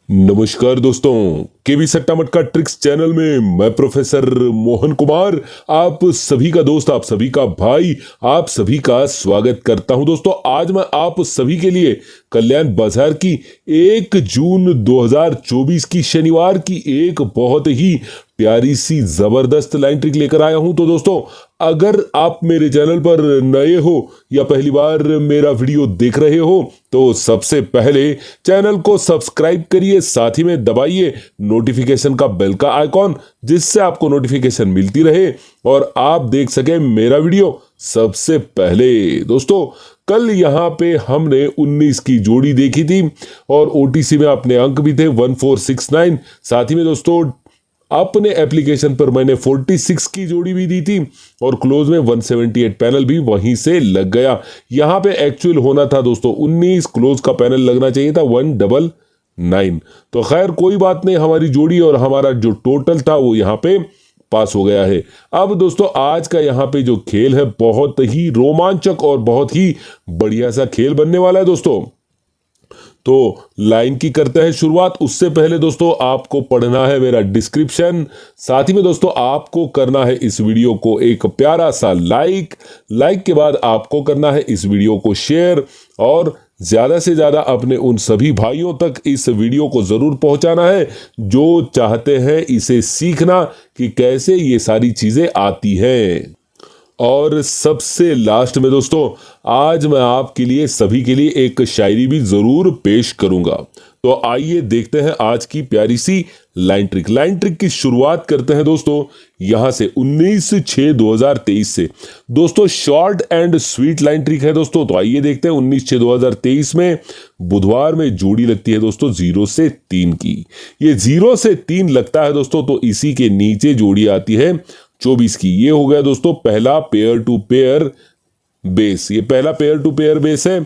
नमस्कार दोस्तों, केवी सट्टा मटका ट्रिक्स चैनल में मैं प्रोफेसर मोहन कुमार आप सभी का दोस्त, आप सभी का भाई, आप सभी का स्वागत करता हूं। दोस्तों आज मैं आप सभी के लिए कल्याण बाजार की 1 जून 2024 की शनिवार की एक बहुत ही प्यारी सी जबरदस्त लाइन ट्रिक लेकर आया हूं। तो दोस्तों अगर आप मेरे चैनल पर नए हो या पहली बार मेरा वीडियो देख रहे हो तो सबसे पहले चैनल को सब्सक्राइब करिए, साथ ही में दबाइए नोटिफिकेशन का बेल का आइकॉन, जिससे आपको नोटिफिकेशन मिलती रहे और आप देख सके मेरा वीडियो सबसे पहले। दोस्तों कल यहाँ पे हमने 19 की जोड़ी देखी थी और ओटीसी में अपने अंक भी थे 1469। साथ ही में दोस्तों अपने एप्लीकेशन पर मैंने 46 की जोड़ी भी दी थी और क्लोज में 178 पैनल भी वहीं से लग गया। यहां पे एक्चुअल होना था दोस्तों 19, क्लोज का पैनल लगना चाहिए था 199। तो खैर कोई बात नहीं, हमारी जोड़ी और हमारा जो टोटल था वो यहाँ पे पास हो गया है। अब दोस्तों आज का यहाँ पे जो खेल है बहुत ही रोमांचक और बहुत ही बढ़िया सा खेल बनने वाला है दोस्तों। तो लाइन की करते हैं शुरुआत। उससे पहले दोस्तों आपको पढ़ना है मेरा डिस्क्रिप्शन, साथ ही में दोस्तों आपको करना है इस वीडियो को एक प्यारा सा लाइक के बाद आपको करना है इस वीडियो को शेयर और ज्यादा से ज्यादा अपने उन सभी भाइयों तक इस वीडियो को जरूर पहुंचाना है जो चाहते हैं इसे सीखना कि कैसे ये सारी चीजें आती हैं। और सबसे लास्ट में दोस्तों आज मैं आपके लिए सभी के लिए एक शायरी भी जरूर पेश करूंगा। तो आइए देखते हैं आज की प्यारी सी लाइन ट्रिक की शुरुआत करते हैं दोस्तों यहां से 19/6/2023 से। दोस्तों short and sweet line trick है दोस्तों। तो आइए देखते हैं 19/6/2023 में बुधवार में जोड़ी लगती है दोस्तों 0 से 3 की। ये 0 से 3 लगता है दोस्तों, तो इसी के नीचे जोड़ी आती है 24 की। ये हो गया दोस्तों पहला पेयर टू पेयर बेस। ये पहला पेयर टू पेयर बेस है।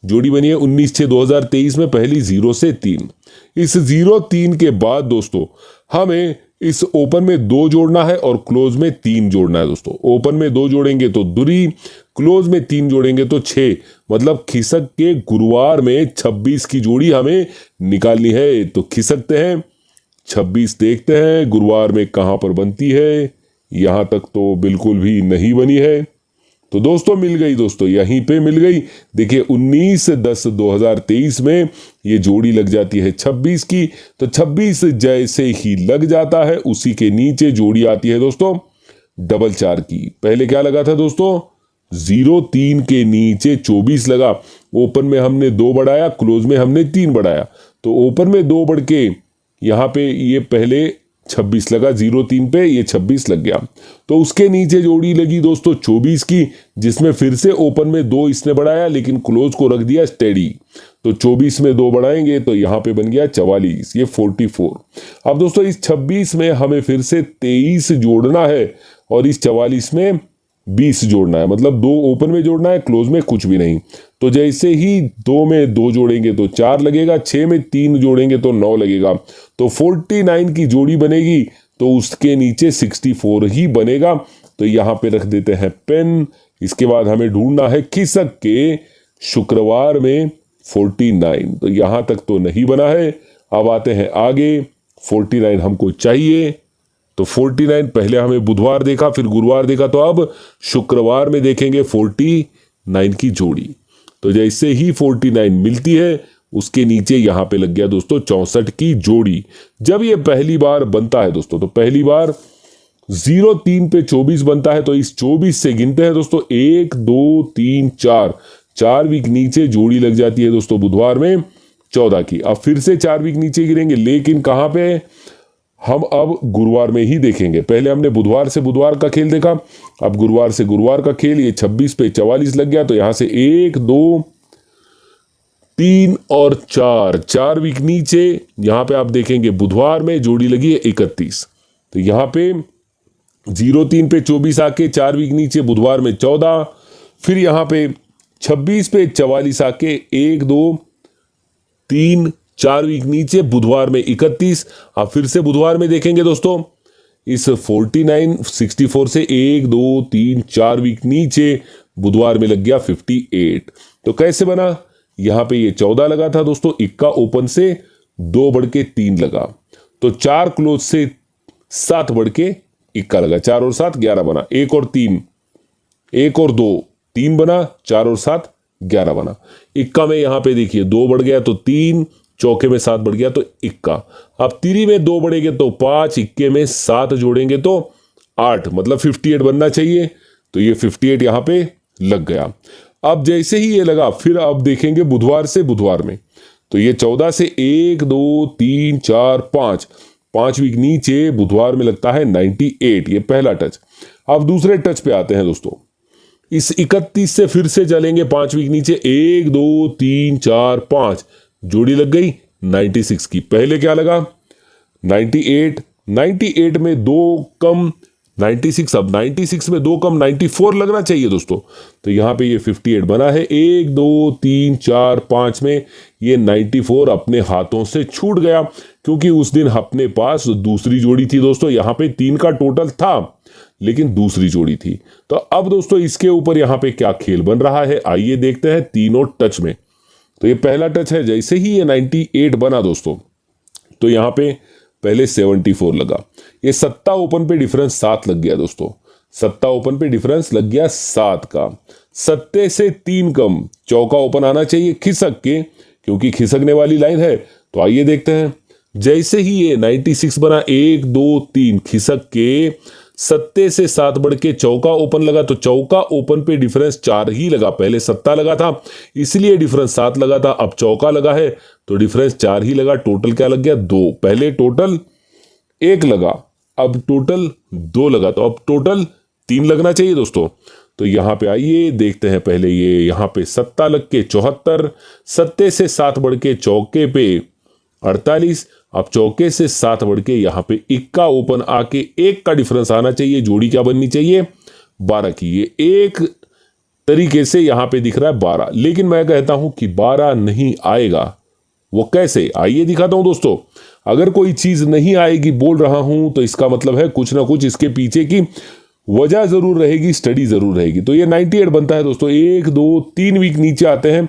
जोड़ी बनी है 19/6/2023 में पहली 0 से 3। इस 0-3 के बाद दोस्तों हमें इस ओपन में 2 जोड़ना है और क्लोज में 3 जोड़ना है दोस्तों। ओपन में 2 जोड़ेंगे तो दुरी, क्लोज में 3 जोड़ेंगे तो 6, मतलब खिसक के गुरुवार में 26 की जोड़ी हमें निकालनी है। तो खिसकते हैं 26, देखते हैं गुरुवार में कहां पर बनती है। यहां तक तो बिल्कुल भी नहीं बनी है। तो दोस्तों मिल गई दोस्तों, यहीं पे मिल गई। देखिए 19/10/2023 में ये जोड़ी लग जाती है 26 की। तो 26 जैसे ही लग जाता है उसी के नीचे जोड़ी आती है दोस्तों 4 की। पहले क्या लगा था दोस्तों 0-3 के नीचे 24 लगा। ओपन में हमने 2 बढ़ाया, क्लोज में हमने 3 बढ़ाया। तो ओपन में 2 बढ़ के यहाँ पे ये पहले 26 लगा, 0-3 पे ये 26 लग गया। तो उसके नीचे जोड़ी लगी दोस्तों 24 की, जिसमें फिर से ओपन में 2 इसने बढ़ाया लेकिन क्लोज को रख दिया स्टेडी। तो 24 में 2 बढ़ाएंगे तो यहाँ पे बन गया 44, ये 44। अब दोस्तों इस 26 में हमें फिर से 23 जोड़ना है और इस 44 में 20 जोड़ना है, मतलब 2 ओपन में जोड़ना है, क्लोज में कुछ भी नहीं। तो जैसे ही 2 में 2 जोड़ेंगे तो 4 लगेगा, 6 में 3 जोड़ेंगे तो 9 लगेगा। तो 49 की जोड़ी बनेगी तो उसके नीचे 64 ही बनेगा। तो यहाँ पे रख देते हैं पेन। इसके बाद हमें ढूंढना है खिसक के शुक्रवार में 49। तो यहां तक तो नहीं बना है। अब आते हैं आगे, 49 हमको चाहिए। तो 49 पहले हमें बुधवार देखा, फिर गुरुवार देखा, तो अब शुक्रवार में देखेंगे 49 की जोड़ी। तो जैसे ही 49 मिलती है उसके नीचे यहां पे लग गया दोस्तों 64 की जोड़ी। जब ये पहली बार बनता है दोस्तों, तो पहली बार 0-3 पे 24 बनता है। तो इस 24 से गिनते हैं दोस्तों 1 2 3 4 वीक नीचे जोड़ी लग जाती है दोस्तों बुधवार में 14 की। अब फिर से 4 वीक नीचे गिरेंगे, लेकिन कहां पे हम अब गुरुवार में ही देखेंगे। पहले हमने बुधवार से बुधवार का खेल देखा, अब गुरुवार से गुरुवार का खेल। ये 26 पे 44 लग गया। तो यहां से 1 2 3 और 4 वीक नीचे यहां पे आप देखेंगे बुधवार में जोड़ी लगी है 31। तो यहां पे 0-3 पे 24 आके 4 वीक नीचे बुधवार में 14, फिर यहां पे 26 पे 44 आके 1 2 3 4 वीक नीचे बुधवार में 31। अब फिर से बुधवार में देखेंगे दोस्तों इस 64 से 1 2 3 4 वीक नीचे बुधवार में लग गया 58। तो कैसे बना, यहां पे ये 14 लगा था दोस्तों, इक्का ओपन से 2 बढ़ के 3 लगा, तो 4 क्लोज से 7 बढ़ के इक्का लगा, 4 और 7 11 बना, 1 और 3 1 और 2 3 बना, 4 और 7 11 बना। इक्का में यहां पे देखिए 2 बढ़ गया तो 3, चौके में 7 बढ़ गया तो इक्का। अब तिरी में 2 बढ़ेंगे तो 5, इक्के में 7 जोड़ेंगे तो 8, मतलब 58 बनना चाहिए। तो ये 58 यहां पे लग गया। अब जैसे ही ये लगा फिर अब देखेंगे बुधवार से बुधवार में, तो ये 14 से 1 2 3 4 5 वीक नीचे बुधवार में लगता है 98, ये पहला टच। अब दूसरे टच पे आते हैं दोस्तों, इस 31 से फिर से चलेंगे 5 वीक नीचे, 1 2 3 4 5 जोड़ी लग गई 96 की। पहले क्या लगा 98, 98 में 2 कम 96, अब 96 में 2 कम 94 लगना चाहिए दोस्तों। तो यहां पे ये 58 बना है। 1 2 3 4 5 में ये 94 अपने हाथों से छूट गया, क्योंकि उस दिन अपने पास दूसरी जोड़ी थी दोस्तों। यहां पे 3 का टोटल था लेकिन दूसरी जोड़ी थी। तो अब दोस्तों इसके ऊपर यहां पे क्या खेल बन रहा है, आइए देखते हैं तीनों टच में। तो ये पहला टच है, जैसे ही ये 98 बना दोस्तों, तो यहां पे पहले 74 लगा। ये सत्ता ओपन पे डिफरेंस 7 लग गया दोस्तों, सत्ता ओपन पे डिफरेंस लग गया 7 का। सत्ते से 3 कम चौका ओपन आना चाहिए खिसक के, क्योंकि खिसकने वाली लाइन है। तो आइए देखते हैं, जैसे ही ये 96 बना 1 2 3 खिसक के सत्ते से 7 बढ़ के चौका ओपन लगा, तो चौका ओपन पे डिफरेंस 4 ही लगा। पहले सत्ता लगा था इसलिए डिफरेंस 7 लगा था, अब चौका लगा है तो डिफरेंस 4 ही लगा। टोटल क्या लग गया 2, पहले टोटल 1 लगा, अब टोटल 2 लगा, तो अब टोटल 3 लगना चाहिए दोस्तों। तो यहां पे आइए देखते हैं, पहले ये यहां पे सत्ता लग के 74, सत्ते से 7 बढ़ के चौके पे 48, अब चौके से 7 बढ़ के यहां पे इक्का ओपन आके 1 का डिफरेंस आना चाहिए। जोड़ी क्या बननी चाहिए 12 की। ये एक तरीके से यहां पे दिख रहा है 12, लेकिन मैं कहता हूं कि 12 नहीं आएगा। वो कैसे, आइए दिखाता हूं दोस्तों। अगर कोई चीज नहीं आएगी बोल रहा हूं तो इसका मतलब है कुछ ना कुछ इसके पीछे की वजह जरूर रहेगी, स्टडी जरूर रहेगी। तो ये 98 बनता है दोस्तों। 1 2 3 वीक नीचे आते हैं,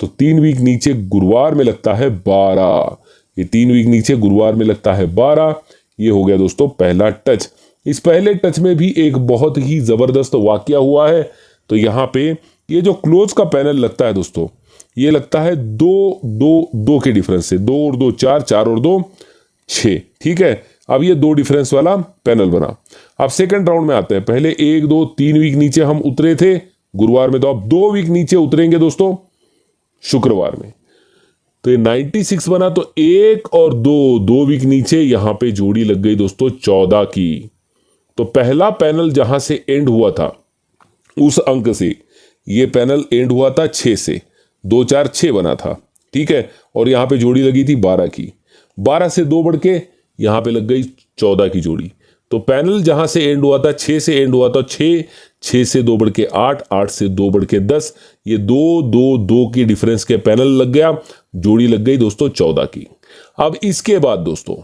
तो 3 वीक नीचे गुरुवार में लगता है 12। ये 3 वीक नीचे गुरुवार में लगता है 12। ये हो गया दोस्तों पहला टच। इस पहले टच में भी एक बहुत ही जबरदस्त वाकया हुआ है। तो यहां पे ये जो क्लोज का पैनल लगता है दोस्तों, ये लगता है 2 2 2 के डिफरेंस से, 2 और 2 4, 4 और 2 6, ठीक है। अब ये 2 डिफरेंस वाला पैनल बना। अब सेकंड राउंड में आते हैं। पहले 1 2 3 वीक नीचे हम उतरे थे गुरुवार में, तो अब 2 वीक नीचे उतरेंगे दोस्तों शुक्रवार में। तो ये 96 बना, तो 1 और 2 वीक नीचे यहां पे जोड़ी लग गई दोस्तों 14 की। तो पहला पैनल जहां से एंड हुआ था उस अंक से ये पैनल एंड हुआ था 6 से, 2 4 6 बना था, ठीक है। और यहां पे जोड़ी लगी थी 12 की। 12 से 2 बढ़ के यहां पे लग गई 14 की जोड़ी। तो पैनल जहां से एंड हुआ था 6 से एंड हुआ था 6, 6 से 2 बढ़ के 8, 8 से 2 बढ़ के 10, ये 2 2 2 की डिफरेंस के पैनल लग गया, जोड़ी लग गई दोस्तों 14 की। अब इसके बाद दोस्तों,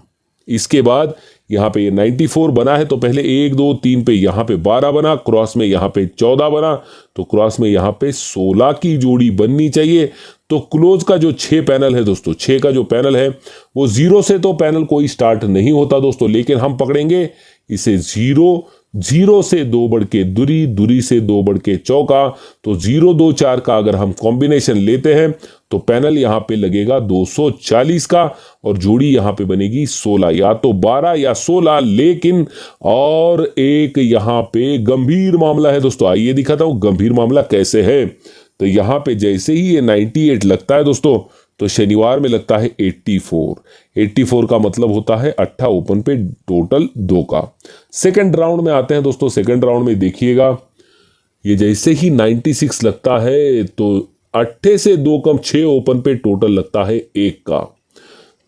इसके बाद यहां पे ये 94 बना है, तो पहले 1 2 3 पे यहां पे 12 बना, क्रॉस में यहां पे 14 बना, तो क्रॉस में यहां पे 16 की जोड़ी बननी चाहिए। तो क्लोज का जो 6 पैनल है दोस्तों, 6 का जो पैनल है वो 0 से तो पैनल कोई स्टार्ट नहीं होता दोस्तों, लेकिन हम पकड़ेंगे इसे 0 0 से 2 बढ़ के दुरी, दुरी से 2 बढ़ के चौका। तो 0 2 4 का अगर हम कॉम्बिनेशन लेते हैं तो पैनल यहां पे लगेगा 240 का, और जोड़ी यहां पे बनेगी 16, या तो 12 या 16। लेकिन और एक यहां पे गंभीर मामला है दोस्तों, आइए दिखाता हूं गंभीर मामला कैसे है। तो यहां पे जैसे ही ये 98 लगता है दोस्तों, तो शनिवार में लगता है 84। 84 का मतलब होता है 8 ओपन पे टोटल 2 का। सेकंड राउंड में आते हैं दोस्तों। सेकंड राउंड में देखिएगा, ये जैसे ही 96 लगता है तो 8 से 2 कम 6 ओपन पे टोटल लगता है 1 का।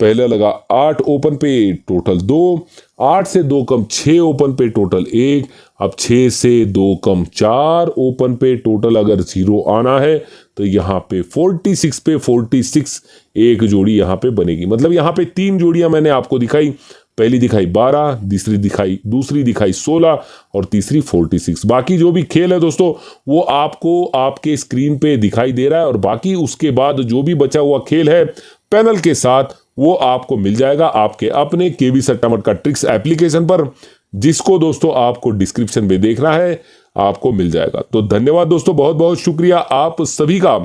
पहले लगा 8 ओपन पे टोटल 2, 8 से 2 कम 6 ओपन पे टोटल 1, अब 6 से 2 कम 4 ओपन पे टोटल अगर 0 आना है तो यहाँ पे 46 पे 46 एक जोड़ी यहाँ पे बनेगी। मतलब यहाँ पे 3 जोड़ियां मैंने आपको दिखाई, पहली दिखाई 12, दूसरी दिखाई 16 और तीसरी 46। बाकी जो भी खेल है दोस्तों वो आपको आपके स्क्रीन पे दिखाई दे रहा है, और बाकी उसके बाद जो भी बचा हुआ खेल है पैनल के साथ वो आपको मिल जाएगा आपके अपने केबी सट्टा मटका ट्रिक्स एप्लीकेशन पर, जिसको दोस्तों आपको डिस्क्रिप्शन में देखना है, आपको मिल जाएगा। तो धन्यवाद दोस्तों, बहुत बहुत शुक्रिया आप सभी का।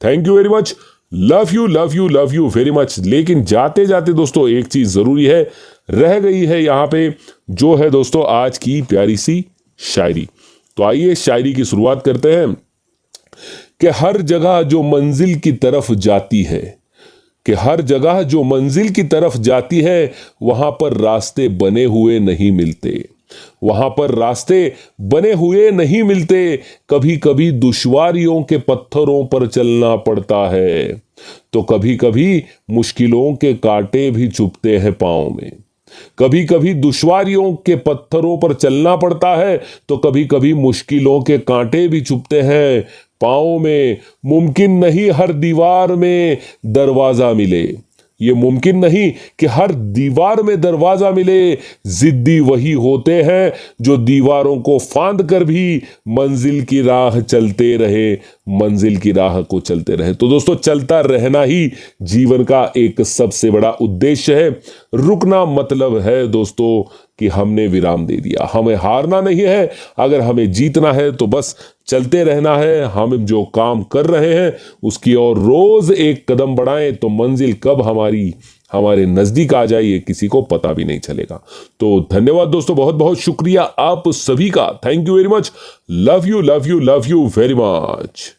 Thank you very much, love you love you love you very much. लेकिन जाते जाते दोस्तों एक चीज जरूरी है, रह गई है यहाँ पे, जो है दोस्तों आज की प्यारी सी शायरी। तो आइए शायरी की शुरुआत करते हैं कि हर जगह जो मंजिल की तरफ जाती है, कि हर जगह जो मंजिल की तरफ जाती है, वहां पर रास्ते बने हुए नहीं मिलते, वहां पर रास्ते बने हुए नहीं मिलते। कभी कभी दुश्वारियों के पत्थरों पर चलना पड़ता है, तो कभी कभी मुश्किलों के कांटे भी चुभते हैं पांव में। कभी कभी दुश्वारियों के पत्थरों पर चलना पड़ता है, तो कभी कभी मुश्किलों के कांटे भी चुभते हैं पांव में। मुमकिन नहीं हर दीवार में दरवाजा मिले, ये मुमकिन नहीं कि हर दीवार में दरवाजा मिले। जिद्दी वही होते हैं जो दीवारों को फांद कर भी मंजिल की राह चलते रहे, मंजिल की राह को चलते रहे। तो दोस्तों चलता रहना ही जीवन का एक सबसे बड़ा उद्देश्य है। रुकना मतलब है दोस्तों कि हमने विराम दे दिया। हमें हारना नहीं है, अगर हमें जीतना है तो बस चलते रहना है। हम जो काम कर रहे हैं उसकी ओर रोज एक कदम बढ़ाएं, तो मंजिल कब हमारे नजदीक आ जाए ये किसी को पता भी नहीं चलेगा। तो धन्यवाद दोस्तों, बहुत बहुत शुक्रिया आप सभी का। Thank you very much, love you love you love you very much.